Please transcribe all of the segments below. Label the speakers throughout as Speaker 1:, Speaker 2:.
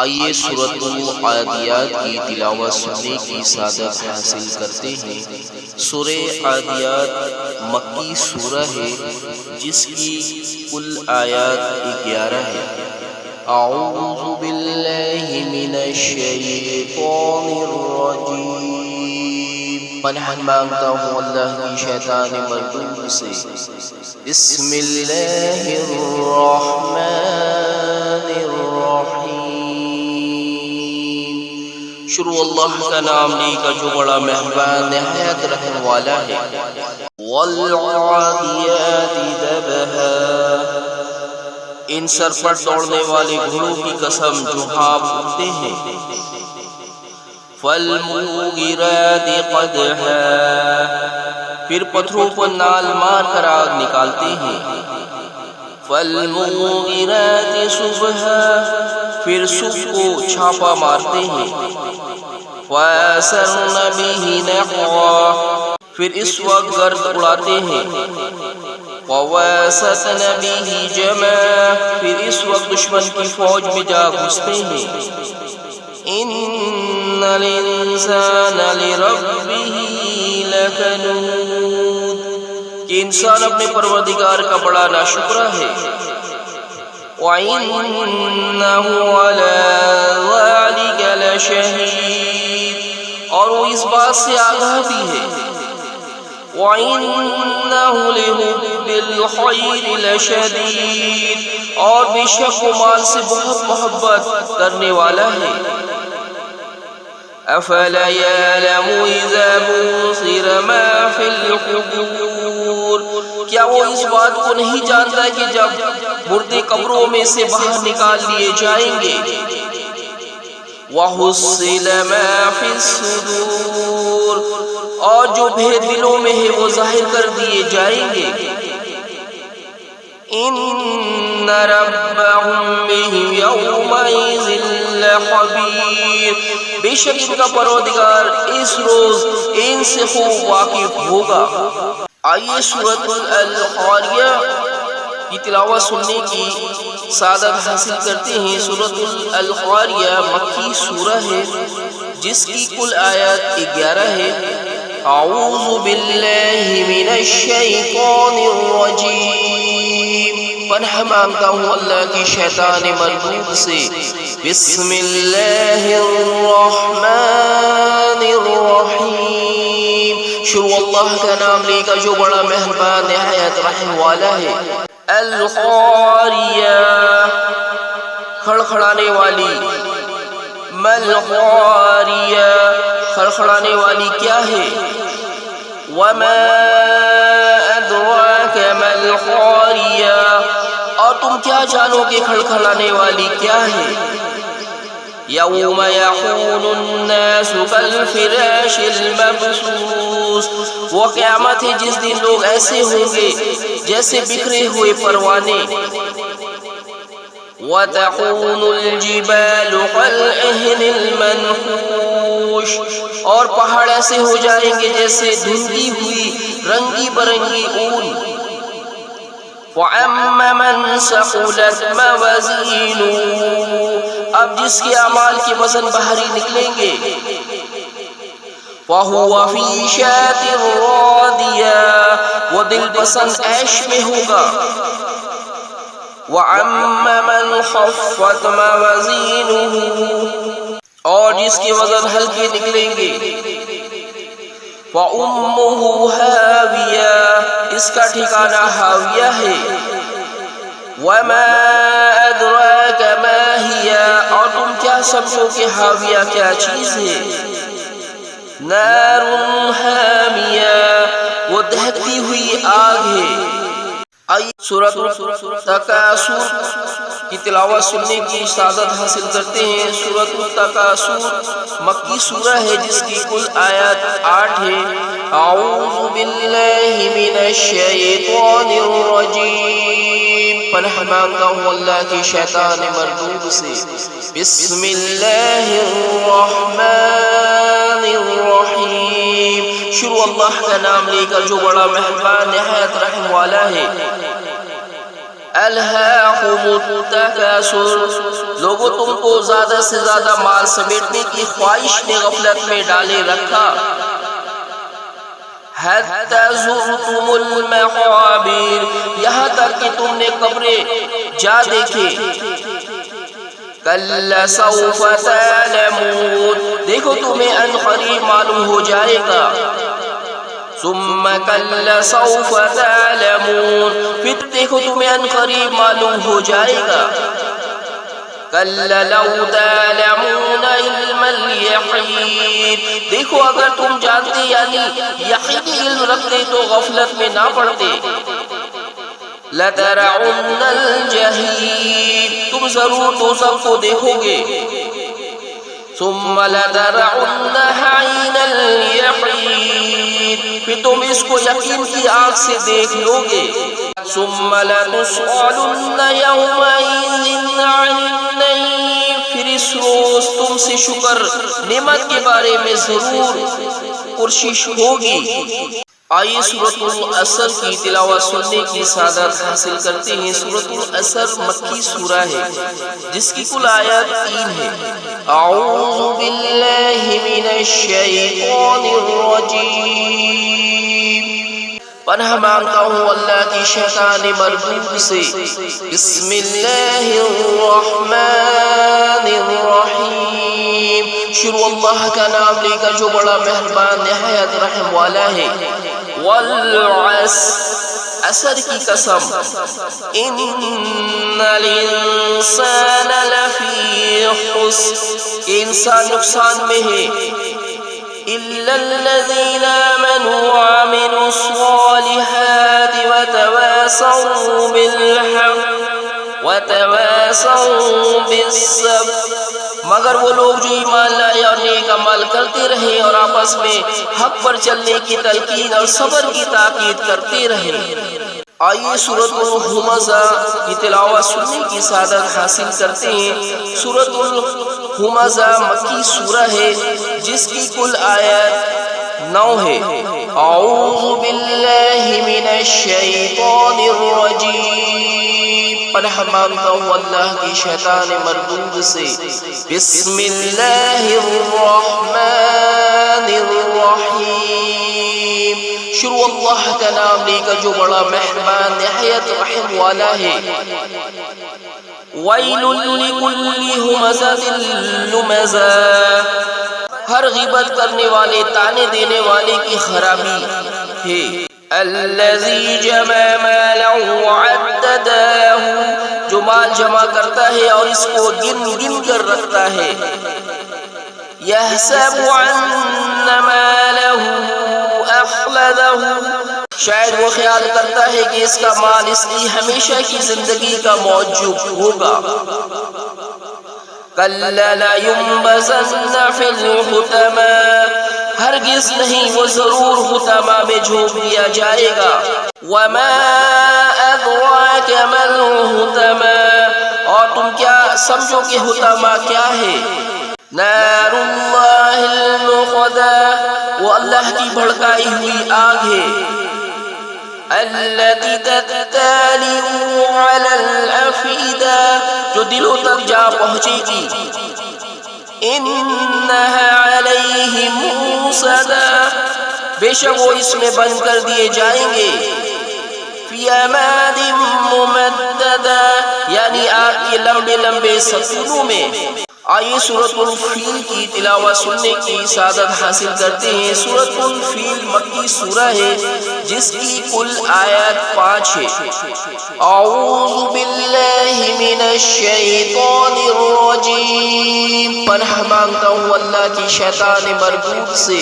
Speaker 1: آئیے سورۃ العادیات کی تلاوت سننے کی سعادت حاصل کرتے ہیں۔ سورہ عادیات مکی سورہ ہے جس کی کل آیات 11 ہے۔ اعوذ باللہ من الشیطان الرجیم، پناہ مانگتا ہوں اللہ کی شیطان مردود سے۔ بسم اللہ الرحمن الرحیم، شروع اللہ کا نام لے کر جو بڑا مہربان نہایت رحم والا ہے۔ والعادیات ضبحا، ان سر پر دوڑنے والے گھوڑوں کی قسم جو ہانپ اٹھتے ہیں۔ فالموغرات قدحا، پھر پتھروں پر نال مار کر آگ نکالتے ہیں۔ فالموغرات صبحا، پھر صبح کو چھاپا مارتے ہیں۔ وَأَثَرْنَ بِهِ نَقْعًا، پھر اس وقت گرد اڑاتے ہیں۔ وَوَاسَطْنَ بِهِ جَمْعًا، پھر اس وقت دشمن کی فوج میں جا گھستے ہیں۔ إِنَّ الْإِنسَانَ لِرَبِّهِ لَكَنُودٌ، کہ انسان اپنے پروردگار کا بڑا ناشکرا ہے۔ وَإِنَّهُ عَلَى ذَلِكَ لَشَهِيدٌ، اور وہ اس بات سے آگاہ بھی ہے۔ وَإِنَّهُ لِحُبِّ الْخَيْرِ لَشَدِيدٌ، اور بے شک وہ مال سے بہت محبت کرنے والا ہے۔ أَفَلَا يَعْلَمُ إِذَا بُعْثِرَ مَا فِي الْقُبُورِ، کیا وہ اس بات کو نہیں جانتا کہ جب مردے قبروں میں سے باہر نکال لیے جائیں گے۔ وَحُصِّلَ مَا فِي الصُّدُورِ، اور جو بھید دلوں میں ہے وہ ظاہر کر دیے جائیں گے۔ إِنَّ رَبَّهُمْ بِهِمْ يَوْمَئِذٍ لَخَبِيرٌ، بے شک ان کا پروردگار اس روز ان سے خوب واقف ہوگا۔ آئیے سورۃ القاریہ کی تلاوت سننے کی سعادت حاصل کرتے ہیں۔ سورۃ القاریہ مکی سورہ ہے جس کی کل آیات 11 ہے۔ اعوذ باللہ من الشیطان الرجیم، پناہ مانگتا ہوں اللہ کی شیطان مردود سے۔ بسم اللہ الرحمن الرحیم، شروع اللہ کا نام لے کر جو بڑا مہربان نہایت رحم والا ہے۔ القاریہ، کھڑکھڑانے والی۔ مَلْقَاریہ، کھڑکھڑانے والی کیا ہے؟ وَمَا أَدْرَاكَ مَلْقَاریہ، اور تم کیا جانو کہ کھڑکھڑانے والی کیا ہے؟ یوم یکون الناس کالفراش المبثوث، وہ قیامت ہے جس دن لوگ ایسے ہوں گے جیسے بکھرے ہوئے پروانے۔ وَتَكُونُ الْجِبَالُ كَالْعِهْنِ الْمَنْفُوشِ، اور پہاڑ ایسے ہو جائیں گے جیسے دھندی ہوئی رنگی برنگی اون۔ وَأَمَّا مَنْ ثَقُلَتْ مَوَازِينُهُ، اب جس کے اعمال کے وزن بھاری نکلیں گے۔ فَهُوَ فِي عِيشَةٍ رَاضِيَةٍ، وہ دل پسند عیش میں ہوگا۔ وَأَمَّا مَنْ خَفَّتْ مَوَازِينُهُ، اور جس کے وزن ہلکے نکلیں گے۔ فَأُمُّهُ هَاوِيَةٌ، اس کا ٹھکانہ ہاویہ ہے۔ وَمَا أَدْرَاكَ مَا هِيَ، اور تم کیا سمجھو کہ ہاویہ کیا چیز ہے؟ نَارٌ حَامِيَةٌ، وہ دہکتی ہوئی آگ ہے۔ آئیے سورۃ التکاثر کی تلاوت سننے کی سعادت حاصل کرتے ہیں۔ سورۃ التکاثر مکی سورہ ہے جس کی کل آیات 8 ہے۔ اعوذ باللہ من الشیطان الرجیم، پناہ مانگتا ہوں اللہ کی شیطان مردود سے۔ بسم اللہ الرحمن الرحیم، شروع اللہ کا نام لے کر جو بڑا مہربان نہایت رحم والا ہے۔ الہاکم التکاثر، لوگوں تم کو زیادہ سے زیادہ مال سمیٹنے کی خواہش نے غفلت میں ڈالے رکھا، حتی زرتم المقابر، یہاں تک کہ تم نے قبریں جا دیکھے، کلا سوف تعلمون، دیکھو تمہیں ان قریب معلوم ہو جائے گا، ثم کلا سوف تعلمون، پھر دیکھو تمہیں ان قریب معلوم ہو جائے گا، کلا لو تعلمون علم الیقین، دیکھو اگر تم جانتے یعنی یقینی علم رکھتے تو غفلت میں نہ پڑتے، لترعن الجحیم، تم ضرور دوزخ کو دیکھو گے، ثم لترعنها عین الیقین، پھر تم اس کو یقین کی آنکھ سے دیکھ لو گے، ثم لتسألن یومئذ عن النعیم، پھر اس روز تم سے شکر نعمت کے بارے میں ضرور پرسش ہوگی۔ آئیے سورۃ العصر کی تلاوت سننے کی سعادت حاصل کرتے ہیں۔ سورۃ العصر مکی سورہ ہے جس کی کل آیات 3 ہے۔ اعوذ باللہ من الشیطان الرجیم، پناہ مانگتا ہوں اللہ کی شیطان مردود سے۔ بسم اللہ الرحمن الرحیم، شروع اللہ کا نام لے کر جو بڑا مہربان نہایت رحم والا ہے۔ والعصر، عصر کی قسم، ان الانسان لفی خسر، کہ انسان نقصان میں ہے، الا الذین آمنوا وعملوا الصالحات وتواصوا بالحق وتواصوا بالصبر، مگر وہ لوگ جو ایمان لائے اور نیک عمل کرتے رہے اور آپس میں حق پر چلنے کی تلقین اور صبر کی تاکید کرتے رہے۔ آئیے سورۃ الہمزہ کی تلاوت سننے کی سعادت حاصل کرتے ہیں۔ سورۃ الہمزہ مکی سورہ ہے جس کی کل آیات 9 ہے۔ اعوذ باللہ من الشیطان الرجیم، پناہ مانگتا ہوں اللہ کی شیطان مردود سے۔ بسم اللہ الرحمن الرحیم، شروع اللہ کا نام لے کر جو بڑا مہربان نہایت رحم والا ہے۔ ویل لکل ہمزۃ لمزہ، ہر غیبت کرنے والے تانے دینے والے کی خرابی ہے۔ الذی جمع مالا وعددہ، جو مال جمع کرتا ہے اور اس کو گن گن کر رکھتا ہے۔ یحسب ان مالہ اخلدہ، شاید وہ خیال کرتا ہے کہ اس کا مال اس کی ہمیشہ کی زندگی کا موجب ہوگا۔ کلا لینبذن فی الحطمہ، ہرگز نہیں، وہ ضرور حطمہ میں جھونک دیا جائے گا۔ وما ادراک ما الحطمہ، اور تم کیا سمجھو کہ حطمہ کیا ہے؟ نار اللہ الموقدہ، وہ اللہ کی بھڑکائی ہوئی آگ ہے۔ التي تطلع على الافئدہ، جو دلوں تک جا پہنچے گی۔ انها علیہم موصدہ، بے شک وہ اس میں بند کر دیے جائیں گے۔ فی اماد ممددہ، یعنی آگ کے لمبے لمبے ستونوں میں۔ آئیے سورۃ الفیل کی تلاوت سننے کی سعادت حاصل کرتے ہیں۔ سورۃ الفیل مکی سورہ ہے جس کی کل آیات 5 ہے۔ اعوذ باللہ من الشیطان الرجیم، پناہ مانگتا ہوں اللہ کی شیطان مردود سے۔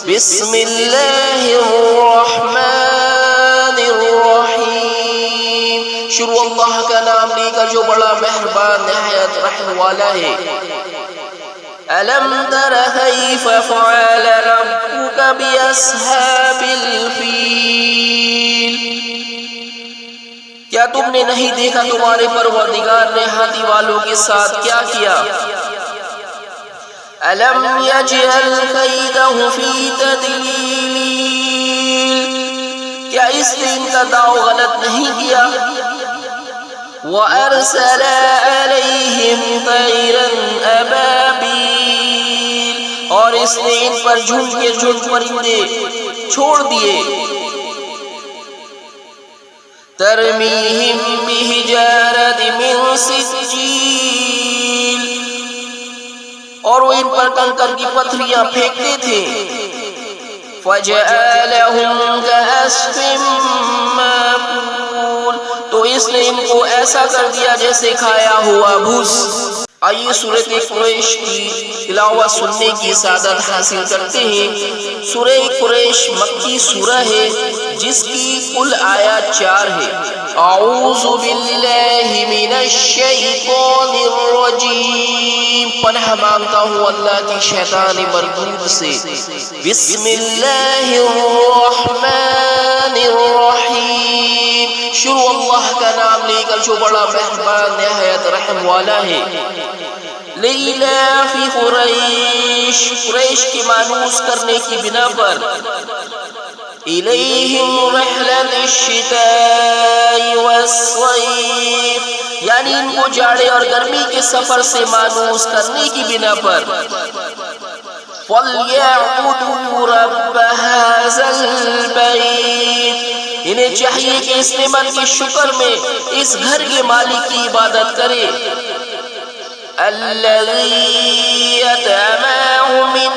Speaker 1: بسم اللہ الرحمن الرحیم، شروع اللہ کا نام لے کر جو بڑا مہربان نہایت رحم والا ہے۔ الم تر کیف فعل ربک باصحاب الفیل، کیا تم نے نہیں دیکھا تمہارے پروردگار نے ہاتھی والوں کے ساتھ کیا کیا؟ الم یجعل کیدہ فی تدلیل، کیا اس نے ان کا داؤ غلط نہیں کیا؟ وَأَرْسَلَ عَلَيْهِمْ طَيْرًا أَبَابِيلَ، اور اس نے ان پر جھنڈ کے جھنڈ پرندے چھوڑ دیے. تَرْمِيهِمْ بِحِجَارَةٍ مِّن سِجِّيلٍ، اور وہ ان پر کنکر کی پتھریاں پھینکتے تھے. فَجَعَلَهُمْ كَعَصْفٍ مَّأْكُولٍ، تو اس نے ان کو ایسا کر دیا جیسے کھایا ہوا بھوس. آئیے سورۃ قریش کی تلاوت سننے کی سعادت حاصل کرتے ہیں. سورہ قریش مکی سورہ ہے جس کی کل آیات 4 ہے. اعوذ باللہ من الشیطان الرجیم، پناہ مانگتا ہوں اللہ کی شیطان مردود سے. بسم اللہ الرحمن الرحیم، شروع اللہ کا نام لے کر جو بڑا مہربان نہایت رحم والا ہے. لِإِلَافِ قریش، قریش کی مانوس کرنے کی بنا پر. إِلَيْهِمْ رِحْلَةَ الشِّتَاءِ وَالصَّيْفِ، یعنی ان کو جاڑے اور گرمی کے سفر سے مانوس کرنے کی بنا پر. فَلْيَعْبُدُوا رَبَّ هَٰذَا الْبَيْتِ، انہیں چاہیے کہ اس نعمت کے شکر میں اس گھر کے مالک کی عبادت کرے. الَّذِي أَطْعَمَهُم مِّن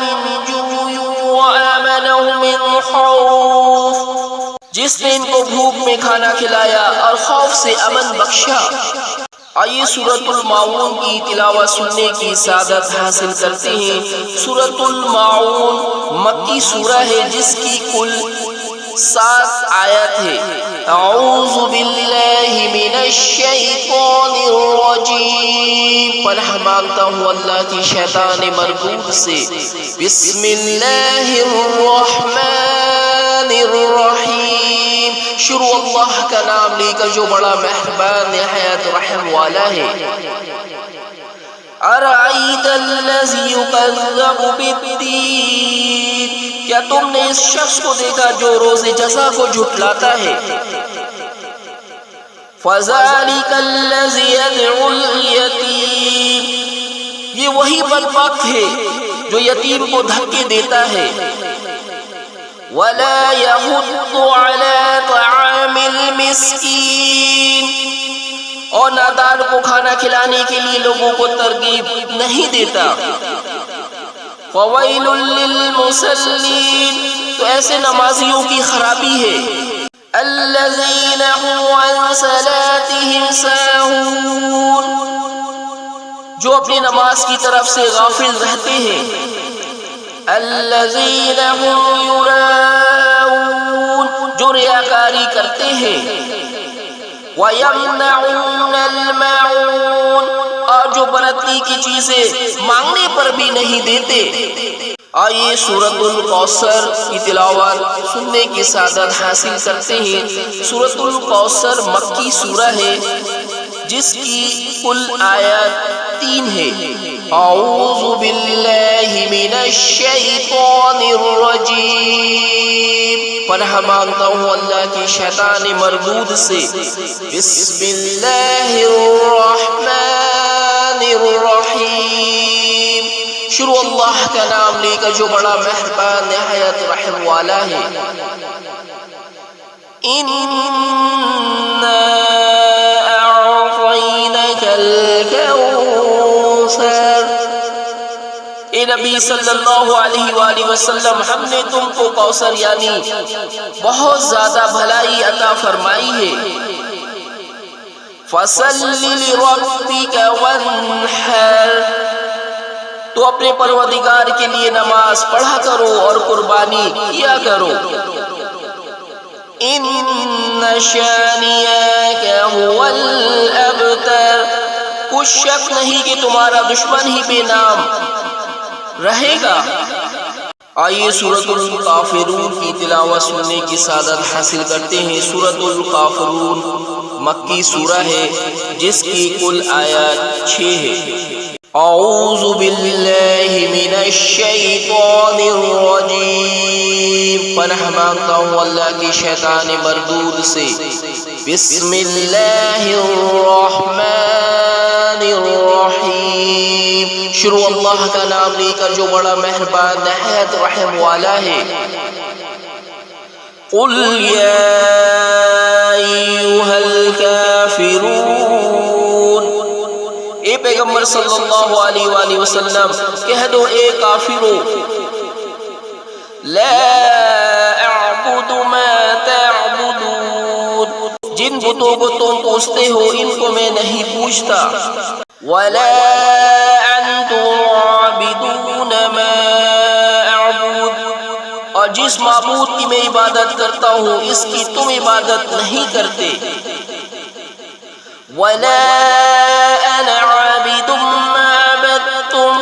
Speaker 1: جُوعٍ وَآمَنَهُم مِّن خَوْفٍ، جس نے ان کو بھوک میں کھانا کھلایا اور خوف سے امن بخشا. آئیے سورۃ الماعون کی تلاوت سننے کی سعادت حاصل کرتے ہیں. سورۃ الماعون مکی سورہ ہے جس کی کل 7 آیات ہے. اعوذ باللہ من الشیطان الرجیم، پناہ مانگتا ہوں اللہ کی شیطان مردود سے. بسم اللہ الرحمن الرحیم، شروع اللہ کا نام لے کر جو بڑا مہربان نہایت رحم والا ہے. ارأیت الذی یکذب بالدین، کیا تم نے اس شخص کو دیکھا جو روز جزا کو جھٹلاتا ہے. فذلک الذی یدعو الیتیم، یہ وہی بدبخت ہے جو یتیم کو دھکے دیتا ہے. ولا یحض علی طعام المسکین، اور نادار کو کھانا کھلانے کے لیے لوگوں کو ترغیب نہیں دیتا. فویل للمصلین، تو ایسے نمازیوں کی خرابی ہے. الذین هم عن صلاتهم ساہون، جو اپنی نماز کی طرف سے غافل رہتے ہیں. الذین هم یراؤون، جو ریاکاری کرتے ہیں. وَيَمْنَعُونَ الْمَاعُونَ، اور جو برتنی کی چیزیں مانگنے پر بھی نہیں دیتے. آئیے سورۃ الکوثر کی تلاوت سننے کی سعادت حاصل کرتے ہیں. سورۃ الکوثر مکی سورہ ہے جس کی کل آیات 3 ہے. اعوذ باللہ من الشیطان الرجیم، پناہ مانگتا ہوں اللہ کی شیطان مردود سے. بسم اللہ الرحمن الرحیم، شروع اللہ کا نام لے کر جو بڑا مہربان نہایت رحم والا ہے. اِنَّا أَعْطَيْنَاكَ الْكَوْثَرَ، اے نبی صلی اللہ علیہ وآلہ وسلم، ہم نے تم کو کوثر یعنی بہت زیادہ بھلائی عطا فرمائی ہے. فَصَلِّ لِرَبِّكَ وَانْحَرْ، تو اپنے پروردگار کے لیے نماز پڑھا کرو اور قربانی کیا کرو. ان شانئک هو الابتر، کچھ شک نہیں کہ تمہارا دشمن ہی بے نام رہے گا. آئیے سورۃ الکافرون کی تلاوت سننے کی سعادت حاصل کرتے ہیں. سورۃ الکافرون مکی سورہ ہے جس کی کل آیات 6 ہے. اعوذ باللہ من الشیطان الرجیم، پناہ مانگتا ہوں اللہ کی شیطان مردود سے۔ بسم اللہ الرحمن الرحیم، شروع اللہ کا نام لے کر جو بڑا مہربان نہایت رحم والا ہے۔ قل یا ایھا الکافرون، اے پیغمبر صلی اللہ علیہ وآلہ وسلم کہہ دو اے کافرو، لا اعبد ما تعبدون، جن بتوں کو تم پوچھتے ہو ان کو میں نہیں پوچھتا، ولا انتم عابدون ما اعبد، اور جس معبود کی میں عبادت کرتا ہوں اس کی تم عبادت نہیں کرتے، ولا انا عابد ما عبدتم،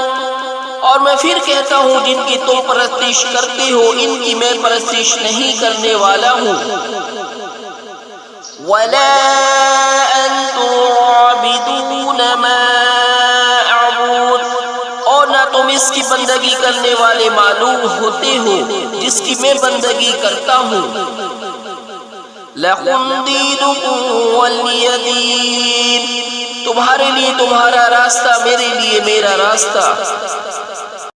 Speaker 1: اور میں پھر کہتا ہوں جن کی تم پرستش کرتے ہو ان کی میں پرستش نہیں کرنے والا ہوں، ولا انتم عابدون ما اعبد، اور نہ تم اس کی بندگی کرنے والے معلوم ہوتے ہو جس کی میں بندگی کرتا ہوں۔ لَكُمْ دِينُكُمْ وَلِيَ دِينِ، تمہارے لیے تمہارا راستہ، میرے لیے میرا راستہ۔